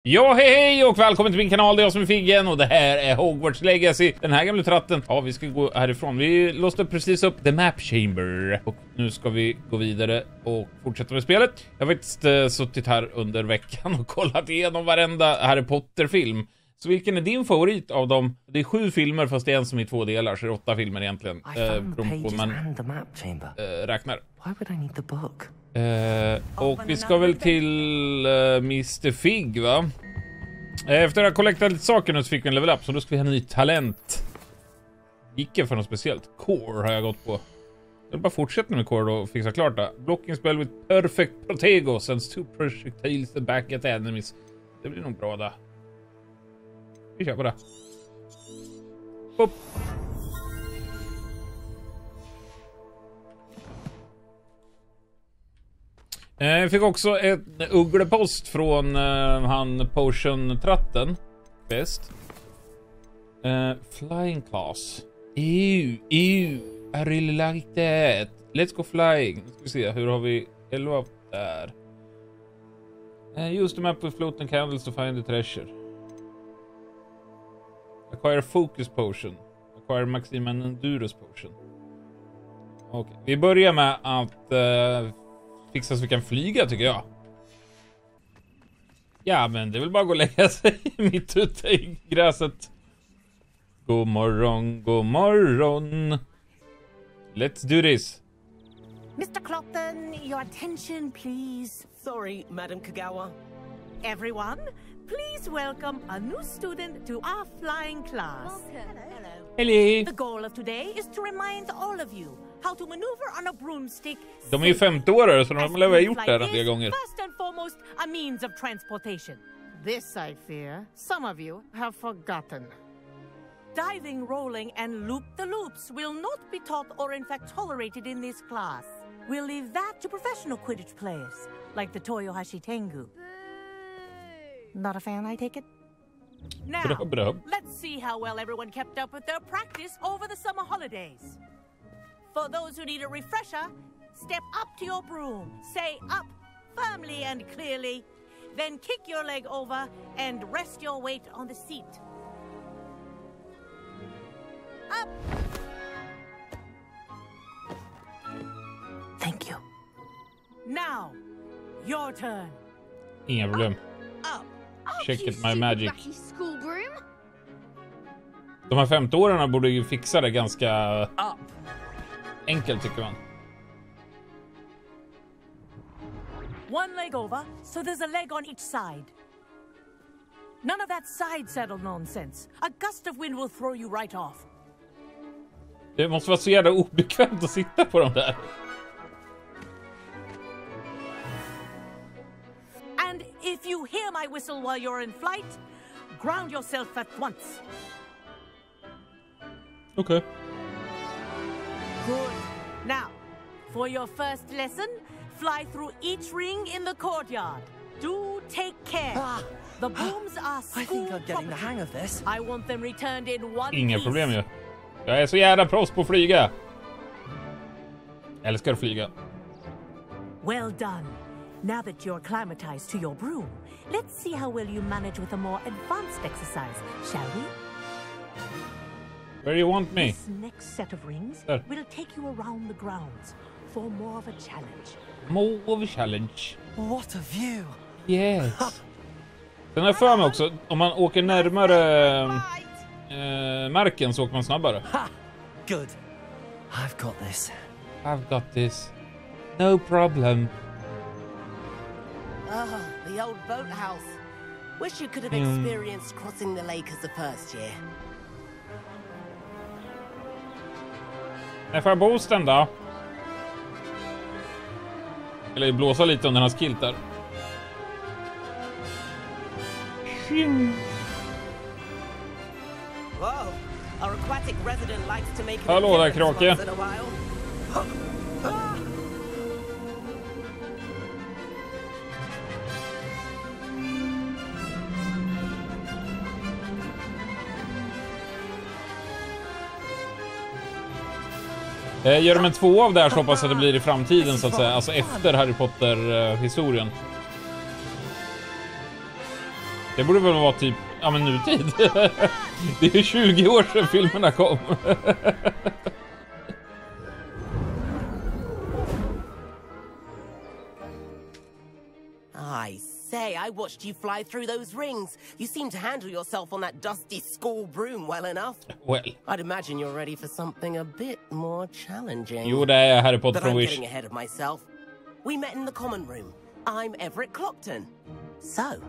Ja, hej och välkommen till min kanal. Det är jag som är Figgehn och det här är Hogwarts Legacy. Den här gamla tratten. Ja, vi ska gå härifrån. Vi låste precis upp The Map Chamber. Och nu ska vi gå vidare och fortsätta med spelet. Jag har faktiskt suttit här under veckan och kollat igenom varenda Harry Potter-film. Så vilken är din favorit av dem? Det är 7 filmer fast det är en som är i 2 delar. Så det är 8 filmer egentligen. Räknar. Why would I need the book? Och vi ska väl till Mr. Figg, va? Efter att ha kollectat lite saker nu så fick vi en level up. Så då ska vi ha en ny talent. Icke för något speciellt. Core har jag gått på. Jag vill bara fortsätta med Core och fixa klart det. Blocking spell with perfect protego sends 2 projectiles back at enemies. Det blir nog bra där. Vi kör på det. Hopp. Jag fick också ett ugglepost från han Potion-tratten. Bäst. Flying class. I really like that. Let's go flying. Nu ska vi se, hur har vi 11 där? Use the map with floating candles to find the treasure. Acquire focus potion. Acquire maximum endurance potion. Okej, vi börjar med att fixa så vi kan flyga, tycker jag. Ja, men det vill bara gå och lägga sig mitt ute i gräset. God morgon, god morgon. Let's do this. Mr. Clopton, your attention, please. Sorry, Madam Kagawa. Everyone, please welcome a new student to our flying class. Hello. Hello. The goal of today is to remind all of you how to maneuver on a broomstick. De är ju 50-årare så de har gjort det en del gånger. First and foremost, a means of transportation. This, I fear, some of you have forgotten. Diving, rolling, and loop-the-loops will not be taught or in fact tolerated in this class. We'll leave that to professional Quidditch players, like the Toyohashi Tengu. Not a fan, I take it? Now, let's see how well everyone kept up with their practice over the summer holidays. For those who need a refresher, step up to your broom, say up firmly and clearly, then kick your leg over and rest your weight on the seat. Up! Thank you. Now, your turn. Inga problem. Up. Check it my magic. De här 50-åringarna borde ju fixa det ganska enkelt, tycker man. One leg over, so there's a leg on each side. None of that side saddle nonsense. A gust of wind will throw you right off. Det måste vara så jävla obekvämt att sitta på dem där. And if you hear my whistle while you're in flight, ground yourself at once. Okay. Good. Now, for your first lesson, fly through each ring in the courtyard. Do take care. The booms are school I think I'm getting the hang of this. I want them returned in one Inga piece. problem ju. Jag är så jävla proffs på att flyga. Älskar att flyga. Well done. Now that you're acclimatized to your broom, let's see how well you manage with a more advanced exercise, shall we? Where do you want me? This next set of rings will take you around the grounds for more of a challenge. More of a challenge. What a view! Yes. Den här för mig också, om man åker närmare marken så åker man snabbare. Ha! Good. I've got this. I've got this. No problem. Oh, the old boathouse. Wish you could have experienced crossing the lake as a first year. När får jag boosten då? Eller blåsa lite om den har skill där. Whoa, our aquatic resident likes to make an Hallå där, appearance krake. once in a while. Gör de en 2 av det här så hoppas att det blir i framtiden så att säga. Alltså efter Harry Potter-historien. Det borde väl vara typ, ja men nutid. Det är 20 år sedan filmerna kom. I say, I watched you fly through those rings. You seem to handle yourself on that dusty school broom well enough. Well. I'd imagine you're ready for something a bit more challenging. Jo, det är Harry Potter But från I'm Wish. getting ahead of myself. We met in the common room. I'm Everett Clopton. So,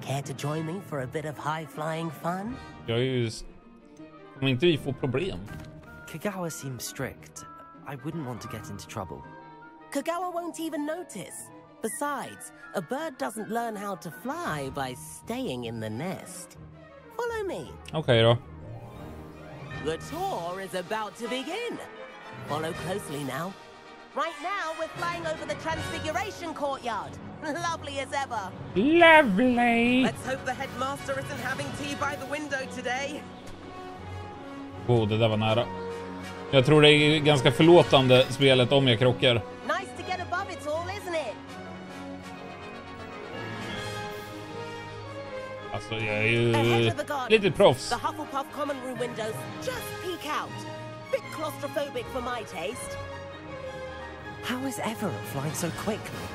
care to join me for a bit of high-flying fun? Jag är ju... Om inte vi får problem. Kagawa seems strict. I wouldn't want to get into trouble. Kagawa won't even notice. Besides, a bird doesn't learn how to fly by staying in the nest. Follow me. Okej då. The tour is about to begin. Follow closely now. Right now, we're flying over the Transfiguration courtyard. Lovely as ever. Lovely! Let's hope the headmaster isn't having tea by the window today. Oh, det där var nära. Jag tror det är ganska förlåtande spelet om jag krockar. Nice to get above it all, isn't it? Alltså, jag är ju Ahead of the garden, lite proffs. the Hufflepuff common room windows just peek out. Bit claustrophobic for my taste. How is Everett flying so quickly?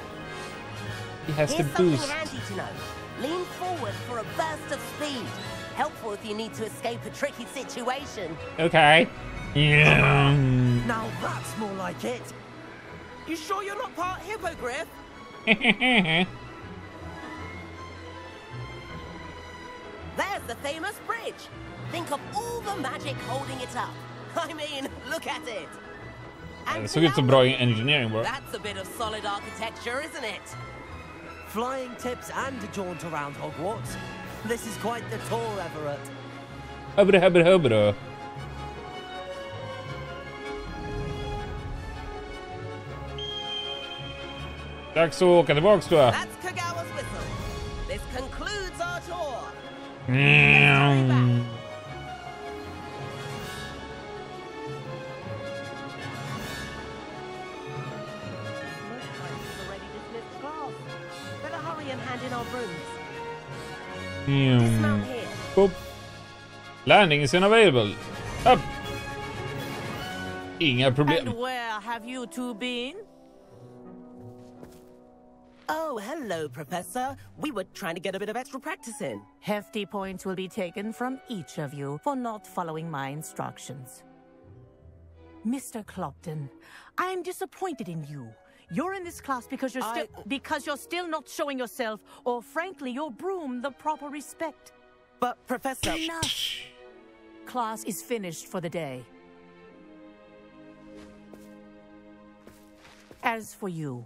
He has to Here's something boost. handy to know. Lean forward for a burst of speed. Helpful if you need to escape a tricky situation. Okay. Yeah. Now that's more like it. You sure you're not part hippogriff? There's the famous bridge. Think of all the magic holding it up. I mean, look at it. Det såg ut som bra engineering work. That's a bit of solid architecture, isn't it? Flying tips and a jaunt around Hogwarts. This is quite the tour, Everett. Höbbre. Dags att åka tillbaks då. That's Kagawa's whistle. This concludes our tour. Better hurry and hand in our brooms. Dismount here. Boop. Landing is unavailable. Upp. Inga problem. And where have you two been? Oh, hello, Professor. We were trying to get a bit of extra practice in. Hefty points will be taken from each of you for not following my instructions. Mr. Clopton, I'm disappointed in you. You're in this class because you're still not showing yourself, or frankly, your broom the proper respect. But, Professor... Enough! Class is finished for the day. As for you,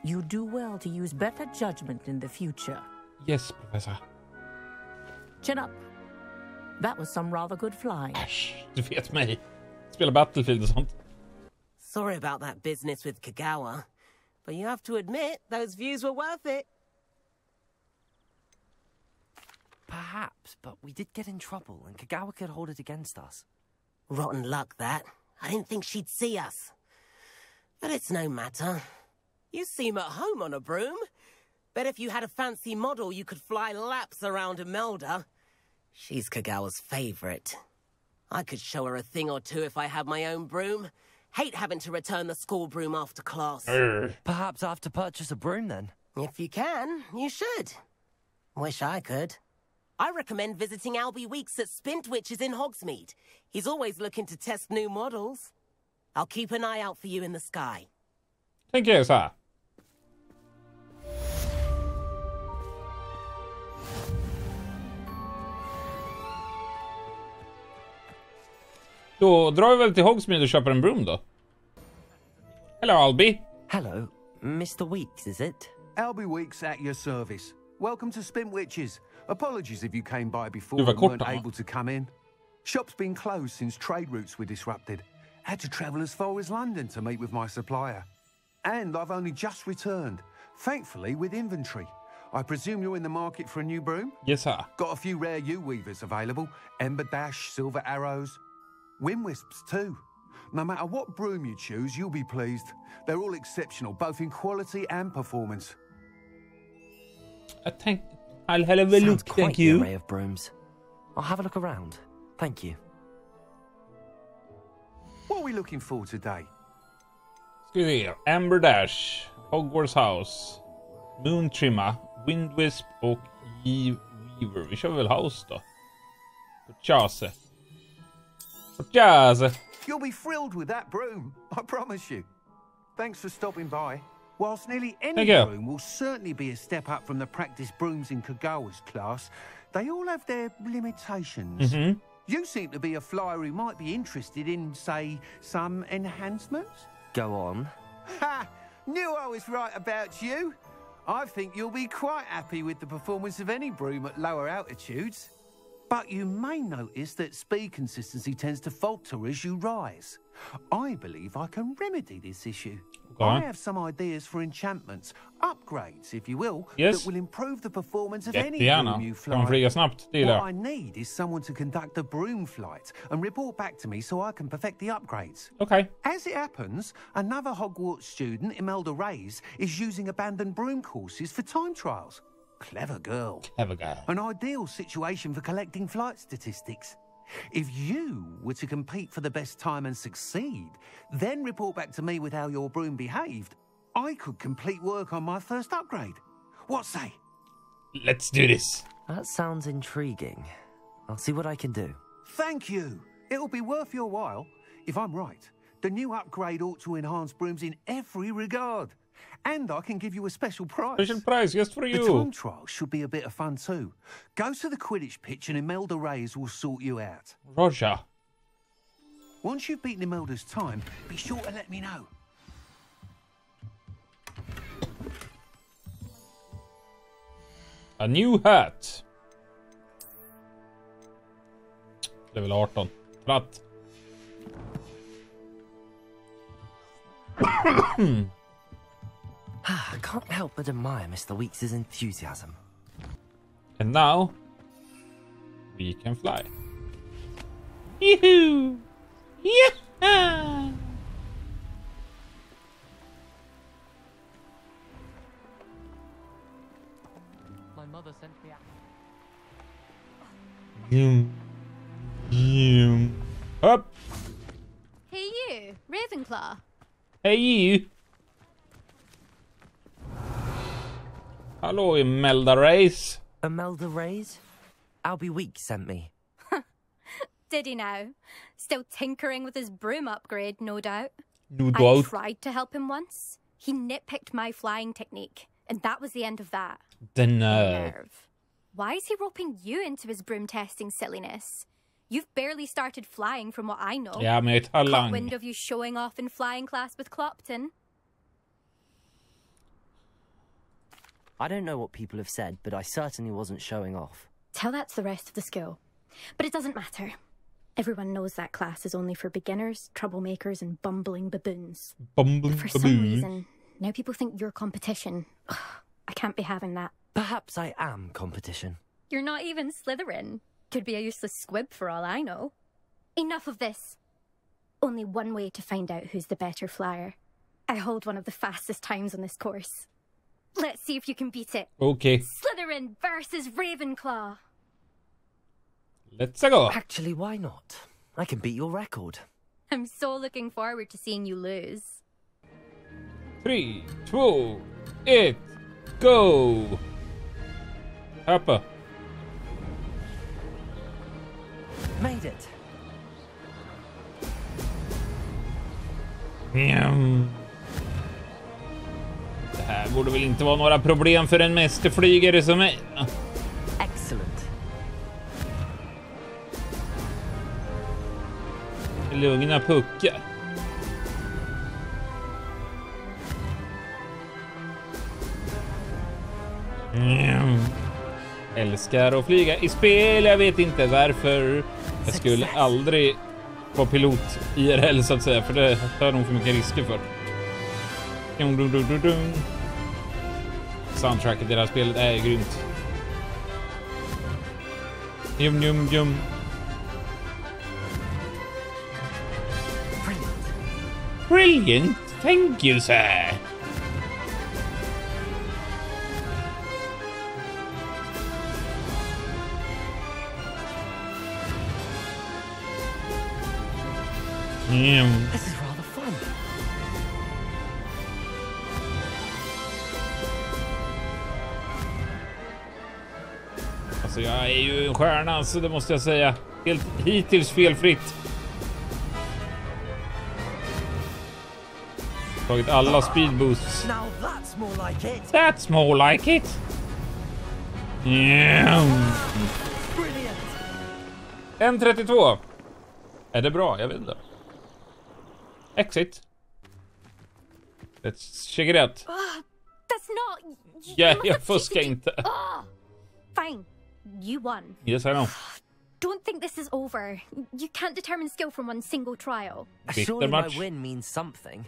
you do well to use better judgment in the future. Yes, professor. Chin up. That was some rather good flying. Äsch, du vet mig. Spela Battlefield och sånt. Sorry about that business with Kagawa, but you have to admit those views were worth it. Perhaps, but we did get in trouble and Kagawa could hold it against us. Rotten luck, that. I didn't think she'd see us. But it's no matter. You seem at home on a broom. Bet if you had a fancy model, you could fly laps around Imelda. She's Kagawa's favorite. I could show her a thing or two if I had my own broom. Hate having to return the school broom after class. Perhaps I have to purchase a broom then. If you can, you should. Wish I could. I recommend visiting Albie Weeks at Spintwitches in Hogsmeade. He's always looking to test new models. I'll keep an eye out for you in the sky. Tänker jag så här. Då drar vi väl till Hogsmeade och köper en broom då. Hello, Albie. Hello, Mr. Weeks, is it? Albie Weeks at your service. Welcome to Spintwitches. Apologies if you came by before Du var and kort weren't då. able to come in. Shop's been closed since trade routes were disrupted. Had to travel as far as London to meet with my supplier. And I've only just returned, thankfully with inventory. I presume you're in the market for a new broom? Yes, sir. Got a few rare U-weavers available. Ember Dash, Silver Arrows. Wind Wisps too. No matter what broom you choose, you'll be pleased. They're all exceptional, both in quality and performance. I'll have a Sounds look, quite thank the you. array of brooms. I'll have a look around. Thank you. What are we looking for today? Ska vi se. Amber Dash, Hogwarts House, Moon Trimma, Wind Wisp och Weaver. Vi kör väl House då. Purchase. You'll be thrilled with that broom, I promise you. Thanks for stopping by. Whilst nearly any broom will certainly be a step up from the practice brooms in Kagawa's class, they all have their limitations. You seem to be a flyer who might be interested in, say, some enhancements? Go on. Ha! Knew I was right about you. I think you'll be quite happy with the performance of any broom at lower altitudes. But you may notice that speed consistency tends to falter as you rise. I believe I can remedy this issue. I have some ideas for enchantments, upgrades, if you will, that will improve the performance of any broom you fly. What I need is someone to conduct a broom flight and report back to me so I can perfect the upgrades. Okay. As it happens, another Hogwarts student, Imelda Reyes, is using abandoned broom courses for time trials. Clever girl. Clever girl. An ideal situation for collecting flight statistics. If you were to compete for the best time and succeed, then report back to me with how your broom behaved, I could complete work on my first upgrade. What say? Let's do this. That sounds intriguing. I'll see what I can do. Thank you. It'll be worth your while. If I'm right, the new upgrade ought to enhance brooms in every regard. And I can give you a special prize. Special prize just for you. The time trial should be a bit of fun too. Go to the Quidditch pitch and Imelda Reyes will sort you out. Roger. Once you've beaten Imelda's time, be sure to let me know. A new hat. Level 18. Tratt. I can't help but admire Mr. Weeks' enthusiasm. And now we can fly. Yoo-hoo! Yeah! My mother sent me out. Up. Hey you, Ravenclaw. Hey you. Hello, Imelda Reyes. Imelda Reyes? Albie Weeks sent me. Did he now? Still tinkering with his broom upgrade, no doubt. No I doubt. tried to help him once. He nitpicked my flying technique, and that was the end of that. Denna. Nerve. Why is he roping you into his broom testing silliness? You've barely started flying from what I know. Ja, men talang. Caught wind of you showing off in flying class with Clopton. I don't know what people have said, but I certainly wasn't showing off. Tell that to the rest of the school. But it doesn't matter. Everyone knows that class is only for beginners, troublemakers, and bumbling baboons. Bumbling For some reason, now people think you're competition. Ugh, I can't be having that. Perhaps I am competition. You're not even Slytherin. Could be a useless squib for all I know. Enough of this. Only one way to find out who's the better flyer. I hold one of the fastest times on this course. Let's see if you can beat it. Okay. Slytherin versus Ravenclaw. Let's go. Actually, why not? I can beat your record. I'm so looking forward to seeing you lose. 3, 2, 1, go. Hoppa. Made it. Det här borde väl inte vara några problem för en mästerflygare som mig. Excellent. Lugna puckar. Älskar att flyga i spel. Jag vet inte varför. Jag skulle aldrig vara pilot IRL så att säga. För det har nog för mycket risker för. Soundtracket i det här spelet är grymt. Jum jum jum. Brilliant. Thank you, sir. This is rather fun. Alltså jag är ju en stjärna, så det måste jag säga. Helt hittills felfritt. Tagit alla speedboosts. Now that's more like it. That's more like it. Brilliant. 1.32. Är det bra? Jag vet inte. Exit. Let's check it out. That's not... Ja, jag fuskar inte. Fine. You won. Yes, I know. Don't think this is over. You can't determine skill from one single trial. Surely my much. win means something.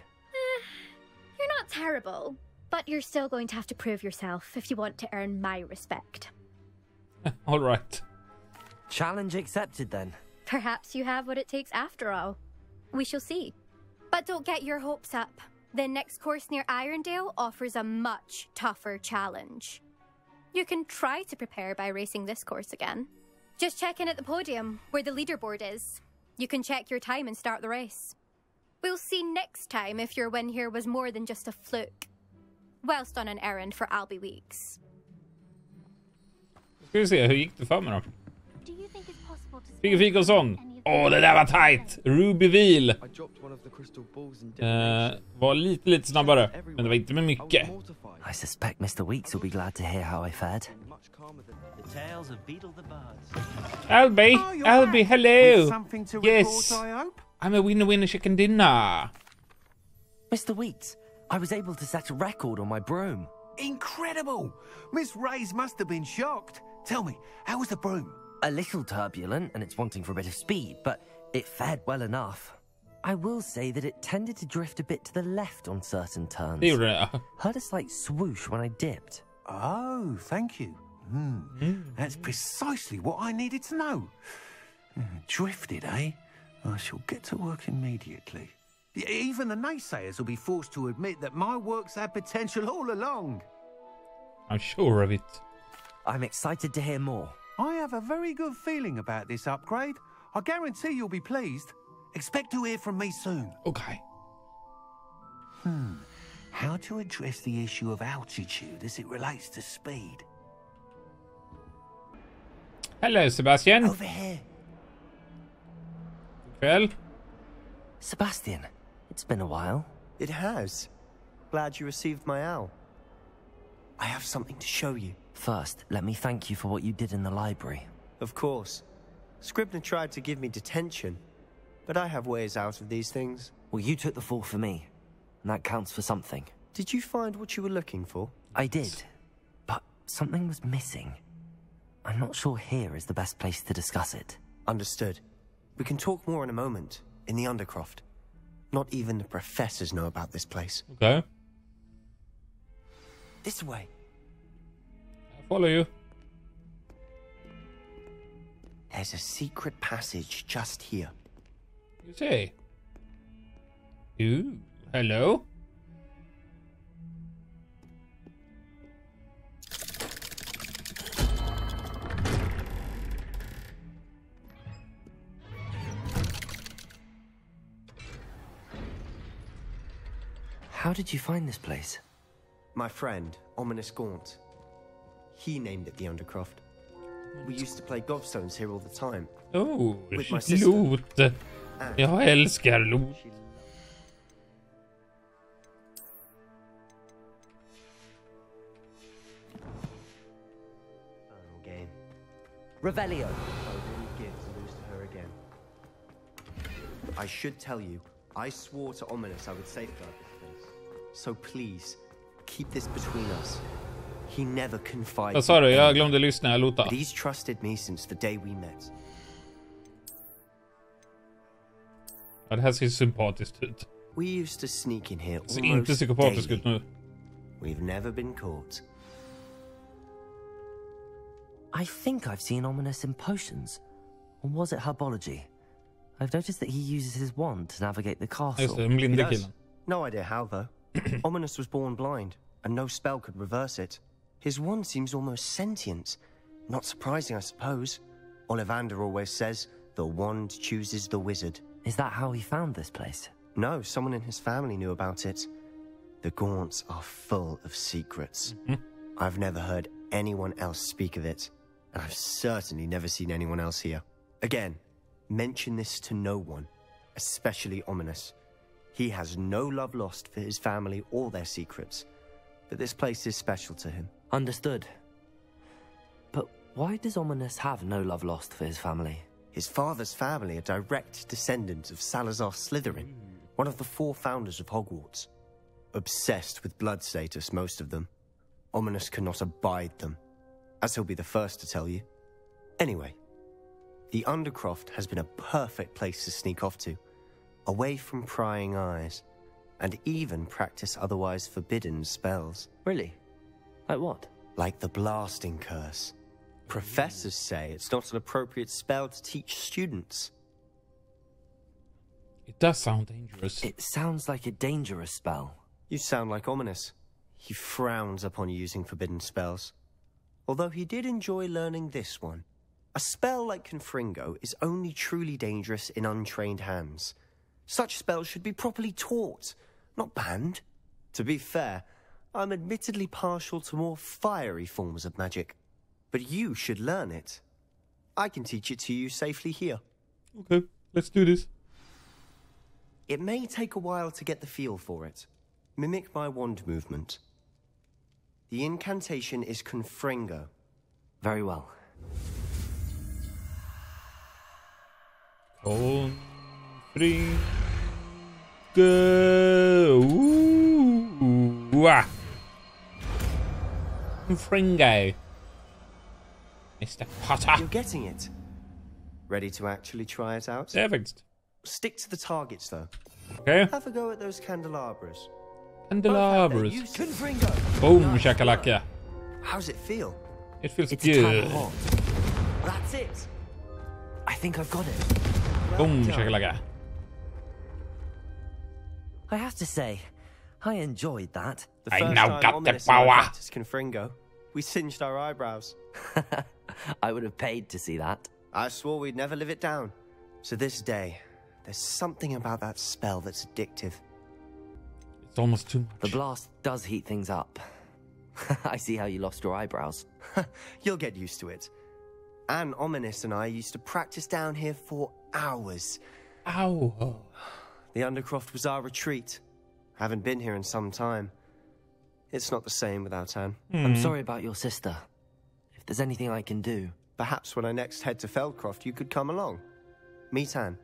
You're not terrible, but you're still going to have to prove yourself if you want to earn my respect. All right. Challenge accepted then. Perhaps you have what it takes after all. We shall see. But don't get your hopes up. The next course near Irondale offers a much tougher challenge. You can try to prepare by racing this course again. Just check in at the podium, where the leaderboard is. You can check your time and start the race. We'll see next time if your win here was more than just a fluke. Whilst on an errand for Albie Weeks. Ska vi se, hur gick det för mig då? Do you think it's possible to Figge Fikonsson. Åh, det där var tight. Ruby Wheel. Var lite snabbare, men det var inte med mycket. I suspect Mr. Weeks will be glad to hear how I fared. The tales of Beetle the Birds. Albie, hello. Something to Yes. report, I hope? I'm a winner chicken dinner. Mr. Weeks, I was able to set a record on my broom. Incredible! Miss Ray's must have been shocked. Tell me, how was the broom? A little turbulent and it's wanting for a bit of speed, but it fared well enough. I will say that it tended to drift a bit to the left on certain turns. Det gjorde det. Heard a slight swoosh when I dipped. Oh, thank you. That's precisely what I needed to know. Drifted, eh? I shall get to work immediately. Even the naysayers will be forced to admit that my work's had potential all along. I'm sure of it. I'm excited to hear more. I have a very good feeling about this upgrade. I guarantee you'll be pleased. Expect to hear from me soon. Okay. How to address the issue of altitude as it relates to speed? Hello, Sebastian. Over here. Well, Sebastian, it's been a while. It has. Glad you received my owl. I have something to show you. First, let me thank you for what you did in the library. Of course. Scribner tried to give me detention, but I have ways out of these things. Well, you took the fall for me, and that counts for something. Did you find what you were looking for? I did, but something was missing. I'm not sure here is the best place to discuss it. Understood. We can talk more in a moment, in the Undercroft. Not even the professors know about this place. okay. This way. I follow you. There's a secret passage just here. You say. Ooh, hello. How did you find this place? My friend, Ominous Gaunt. He named it the Undercroft. We used to play gobstones here all the time. Oh, With my sister. loot. Jag älskar loot. Final game. Revelio. I really give to lose to her again. I should tell you, I swore to Ominous I would safeguard this place. So please, keep this between us. He never confided. Vad sa du? Jag glömde lyssna. Jag lotade. But he's trusted me since the day we met. Ja, det här ser sympatiskt ut. We used to sneak in here Det ser almost inte psykopatiskt daily. ut nu. We've never been caught. I think I've seen Ominous in potions. Or was it herbology? I've noticed that he uses his wand to navigate the castle. Just det, den He blinde does. killen. No idea how, though. Ominous was born blind, and no spell could reverse it. His wand seems almost sentient. Not surprising, I suppose. Ollivander always says, the wand chooses the wizard. Is that how he found this place? No, someone in his family knew about it. The Gaunts are full of secrets. I've never heard anyone else speak of it, and I've certainly never seen anyone else here. Again, mention this to no one, especially Ominous. He has no love lost for his family or their secrets, but this place is special to him. Understood. But why does Ominous have no love lost for his family? His father's family are direct descendants of Salazar Slytherin, one of the 4 founders of Hogwarts. Obsessed with blood status, most of them. Ominous cannot abide them, as he'll be the first to tell you. Anyway, the Undercroft has been a perfect place to sneak off to, away from prying eyes, and even practice otherwise forbidden spells. Really? Like what? Like the blasting curse. Professors say it's not an appropriate spell to teach students. It does sound dangerous. It sounds like a dangerous spell. You sound like Ominous. He frowns upon using forbidden spells. Although he did enjoy learning this one. A spell like Confringo is only truly dangerous in untrained hands. Such spells should be properly taught, not banned. To be fair, I'm admittedly partial to more fiery forms of magic. But you should learn it. I can teach it to you safely here. Okay, let's do this. It may take a while to get the feel for it. Mimic my wand movement. The incantation is Confringo. Very well. Confringo. Confringo. Mr. Potter. You're getting it. Ready to actually try it out? Perfect. Stick to the targets, though. Okay. Have a go at those candelabras. Candelabras. Confringo. Boom, shakalaka. How's it feel? It feels It's good. hot. That's it. I think I've got it. Boom, Well done. shakalaka. I have to say, I enjoyed that. The I first now time got the Ominous and I power. practiced Confringo, we singed our eyebrows. I would have paid to see that. I swore we'd never live it down. So this day, there's something about that spell that's addictive. It's almost too much. The blast does heat things up. I see how you lost your eyebrows. You'll get used to it. Anne, Ominous and I used to practice down here for hours. Ow. The Undercroft was our retreat. Haven't been here in some time. It's not the same without Anne. I'm sorry about your sister. If there's anything I can do... Perhaps when I next head to Feldcroft, you could come along. Meet Anne.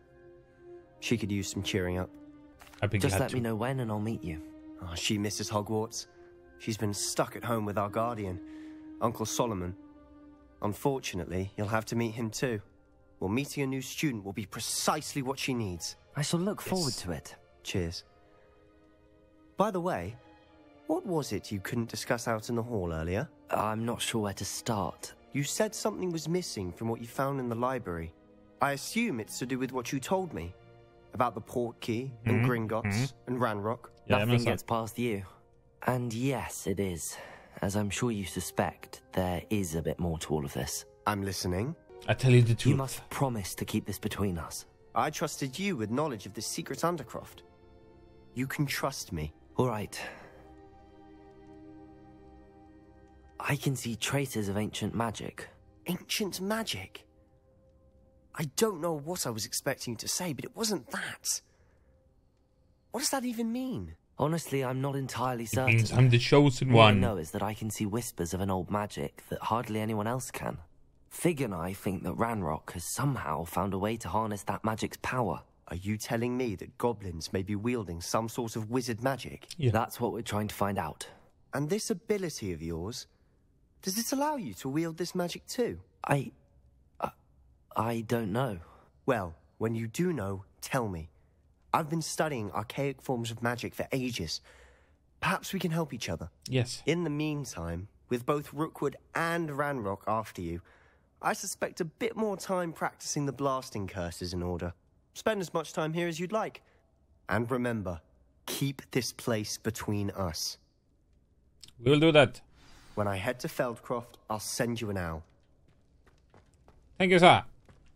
She could use some cheering up. I'd be Just glad let to. me know when and I'll meet you. Oh, she misses Hogwarts. She's been stuck at home with our guardian, Uncle Solomon. Unfortunately, you'll have to meet him too. Well, meeting a new student will be precisely what she needs. I shall look forward to it. Cheers. By the way, what was it you couldn't discuss out in the hall earlier? I'm not sure where to start. You said something was missing from what you found in the library. I assume it's to do with what you told me. About the port key, and Gringotts, and Ranrock. Yeah, Nothing gets past you. And yes, it is. As I'm sure you suspect, there is a bit more to all of this. I'm listening. I tell you the truth. You must promise to keep this between us. I trusted you with knowledge of this secret Undercroft. You can trust me. All right. I can see traces of ancient magic. Ancient magic? I don't know what I was expecting you to say, but it wasn't that. What does that even mean? Honestly, I'm not entirely It certain. means I'm the chosen All I one. know is that I can see whispers of an old magic that hardly anyone else can. Fig and I think that Ranrock has somehow found a way to harness that magic's power. Are you telling me that goblins may be wielding some sort of wizard magic? Yeah. That's what we're trying to find out. And this ability of yours, does it allow you to wield this magic too? I don't know. Well, when you do know, tell me. I've been studying archaic forms of magic for ages. Perhaps we can help each other. Yes. In the meantime, with both Rookwood and Ranrock after you, I suspect a bit more time practicing the blasting curse is in order. Spend as much time here as you'd like. And remember, keep this place between us. We'll do that. When I head to Feldcroft, I'll send you an owl. Thank you, sir.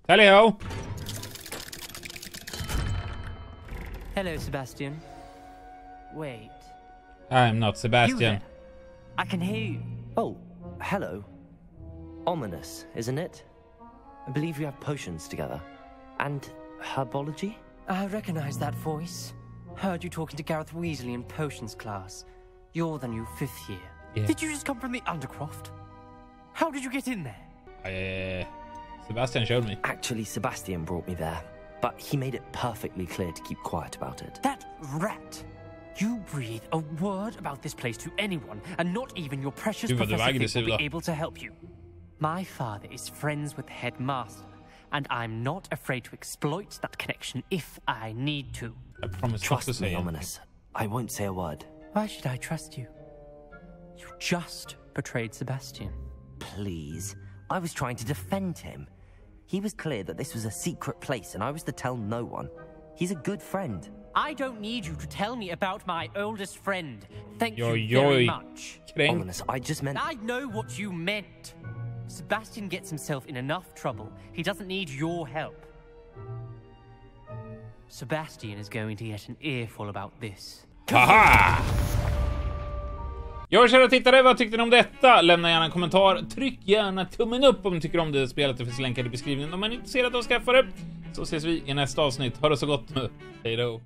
Tally ho. Hello, Sebastian. Wait. I'm not Sebastian. You there? I can hear you. Oh, hello. Ominous, isn't it? I believe we have potions together. And herbology? I recognize that voice. Heard you talking to Gareth Weasley in potions class. You're the new 5th year. Yeah. Did you just come from the Undercroft? How did you get in there? Sebastian showed me. Actually, Sebastian brought me there. But he made it perfectly clear to keep quiet about it. That rat! You breathe a word about this place to anyone, and not even your precious Professor Fig will be able to help you. My father is friends with the headmaster, and I'm not afraid to exploit that connection if I need to. I promise. Trust me, Ominous. I won't say a word. Why should I trust you? You just betrayed Sebastian. Please. I was trying to defend him. He was clear that this was a secret place, and I was to tell no one. He's a good friend. I don't need you to tell me about my oldest friend. Thank you very much. Ominous, I just meant... I know what you meant. Sebastian gets himself in enough trouble. He doesn't need your help. Sebastian is going to get an earful about this. Haha! Ja, kära tittare, vad tyckte ni om detta? Lämna gärna en kommentar. Tryck gärna tummen upp om ni tycker om det spelet. Det finns länkar i beskrivningen om man är intresserad av att skaffa det. Så ses vi i nästa avsnitt. Ha det så gott nu. Hej då!